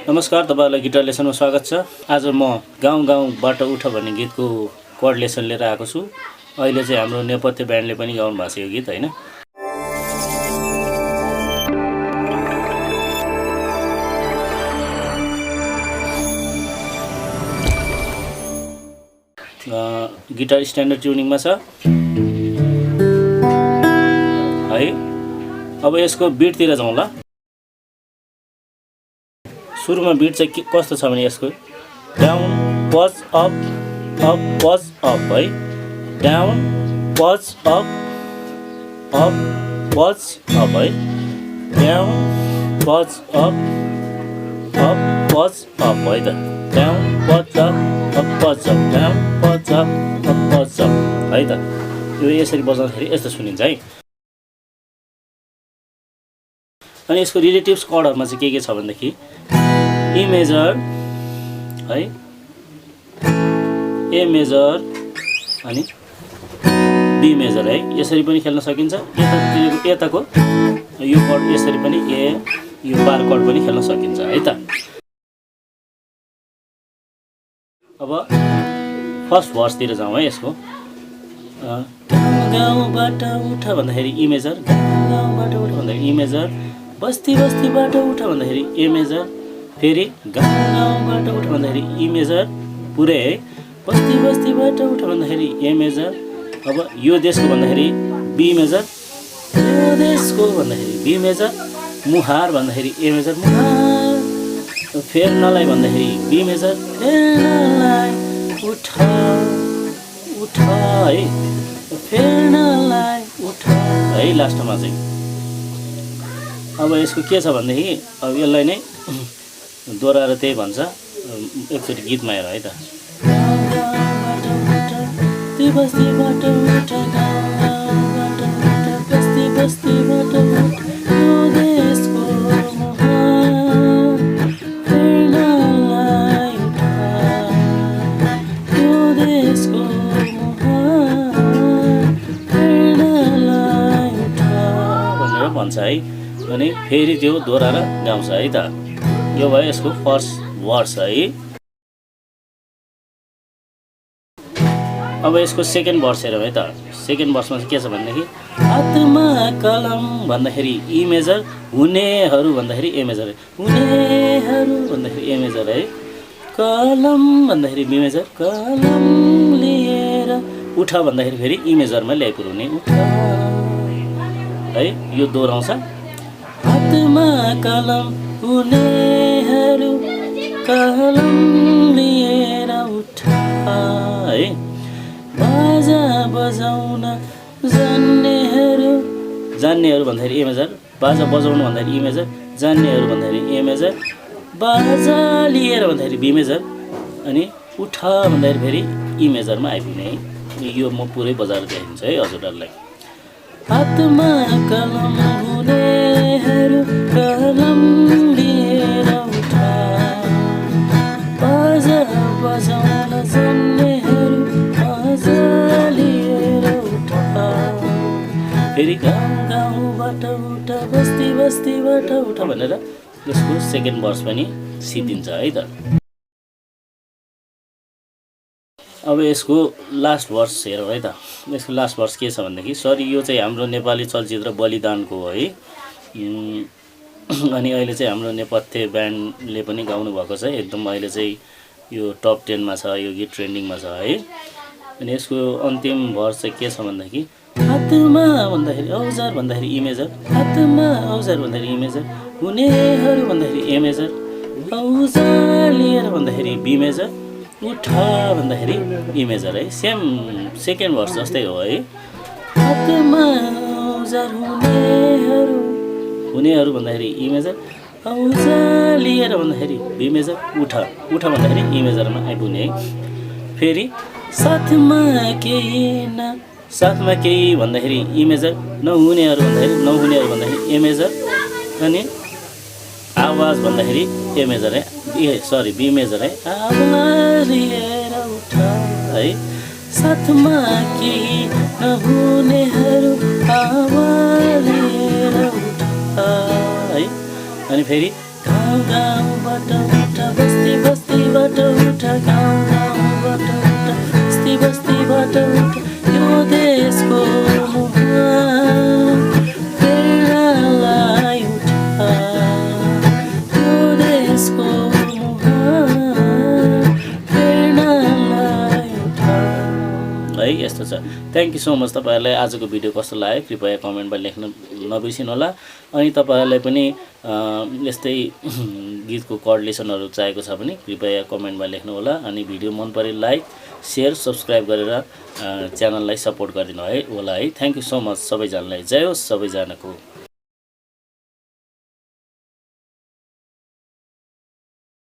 नमस्कार, तपाईहरुलाई गिटार लेसनमा स्वागत छ। आज म गाउँ गाउँ बाटो उठा भन्ने गीतको कोड लेसन लिएर आएको छु। अहिले चाहिँ हाम्रो नेपथ्य ब्यान्डले पनि गाउनु भएको छ यो गीत हैन। गिटार स्ट्यान्डर्ड ट्युनिङमा छ है। अब यसको बिटतिर जाउँ ल। सुरुमा बिट चाहिँ कस्तो छ भने यसको down pause up pause up है। Down pause up pause up है। Down pause up pause up है त। Down pause up pause up down pause up pause up है त। यो यसरी बजाउँदाखेरि यस्तो सुनिन्छ है। अनि यसको रिलेटिभ्स कर्डहरुमा चाहिँ के छ भनेदेखि E मेजर है, A मेजर अनि B मेजर है। यसरी पनि खेल्न सकिन्छ। यताको यो कर्ड यसरी पनि ए यो बार कर्ड पनि खेल्न सकिन्छ है त। अब फर्स्ट भर्सतिर जाउँ है यसको। गाउँ बाटा उठा भन्दाखेरि E मेजर, गाउँ बाटा उठा भन्दाखेरि E मेजर, बस्ती बस्ती बाटा उठा भन्दाखेरि A मेजर, फेरि गाउँ गाउँबाट उठ भन्दाखेरि E मेजर पुरै है। बस्ती बस्तीबाट उठ भन्दाखेरि A मेजर। अब यो देशको भन्दाखेरि B मेजर, यो देशको भन्दाखेरि B मेजर, मुहार भन्दाखेरि A मेजर मुहार, फेर्ना लाई भन्दाखेरि B मेजर, फेर्ना लाई उठा उठा है, फेर्ना लाई उठा है लास्टमा चाहिँ। अब यसको के छ भनेदेखि अब यसलाई नै दोहोऱ्याएर त्यही भन्छ। एकचोटि गीतमा हेर है त। भनेर भन्छ है। अनि फेरि त्यो दोहोऱ्याएर गाउँछ है त। यो भयो यसको फर्स्ट वर्स है। अब यसको सेकेन्ड वर्स हेरौँ है त। सेकेन्ड वर्समा चाहिँ के छ भनेदेखि हातमा कलम भन्दाखेरि E मेजर, हुनेहरू भन्दाखेरि A मेजर है। हुनेहरू भन्दाखेरि A मेजर है। कलम भन्दाखेरि B मेजर, कलम लिएर उठा भन्दाखेरि फेरि E मेजरमा ल्याइपुर्याउने उठा है। यो दोहोऱ्याउँछ। हातमा कलम हुनेहरू कलम लिएर उठा है। बाजा बजाउन जान्नेहरू, जान्नेहरू भन्दाखेरि A मेजर, बाजा बजाउनु भन्दाखेरि E मेजर, जान्नेहरू भन्दाखेरि A मेजर, बाजा लिएर भन्दाखेरि B मेजर, अनि उठा भन्दाखेरि फेरि E मेजरमा आइपुग्ने है। यो म पुरै बजाएर देखाइदिन्छु है हजुरहरूलाई। हातमा कलम हुनेहरू कलम लिएर उठा, बाजा बजाउन जान्नेहरू बाजा लिएर उठा, फेरि गाउँ गाउँबाट उठा, बस्ती बस्तीबाट उठा भनेर यसको सेकेन्ड वर्स पनि सिद्धिन्छ है त। अब यसको लास्ट वर्स हेरौँ है त। यसको लास्ट वर्स के छ भनेदेखि सरी यो चाहिँ हाम्रो नेपाली चलचित्र बलिदानको हो है। अनि अहिले चाहिँ हाम्रो नेपथ्य ब्यान्डले पनि गाउनु भएको छ। एकदम अहिले चाहिँ यो टप 10 मा छ, यो गीत ट्रेन्डिङमा छ है। अनि यसको अन्तिम भर्स चाहिँ के छ भन्दाखेरि हातमा भन्दाखेरि औजार भन्दाखेरि E मेजर, हातमा औजार भन्दाखेरि E मेजर, हुनेहरू भन्दाखेरि A मेजर, औजार लिएर भन्दाखेरि B मेजर, उठा भन्दाखेरि E मेजर है। सेम सेकेन्ड भर्स जस्तै हो है। हातमा औजार हुनेहरू, हुनेहरू भन्दाखेरि E मेजर, औजार लिएर भन्दाखेरि B मेजर, उठा उठा भन्दाखेरि E मेजरमा आइपुग्ने है। फेरि साथमा केही न, साथमा केही भन्दाखेरि E मेजर, नहुनेहरू भन्दाखेरि नहुनेहरू भन्दाखेरि A मेजर, अनि आवाज भन्दाखेरि A मेजर है। सरी B मेजर है। आवाज लिएर उठा है। साथमा केही नहुनेहरू आवाज लिएर उठा है। अनि फेरि गाउँ गाउँ बटा थ्याङ्क यू सो मच। तपाईँहरूलाई आजको भिडियो कस्तो लाग्यो कृपया कमेन्टमा लेख्न नबिर्सिनु होला। अनि तपाईँहरूलाई पनि यस्तै गीतको कर्ड लेसनहरू चाहिएको छ भने कृपया कमेन्टमा लेख्नु होला। अनि भिडियो मन परे लाइक सेयर सब्सक्राइब गरेर च्यानललाई सपोर्ट गरिदिनु होला है। थ्याङ्क यू सो मच सबैजनालाई। जय होस् सबैजनाको।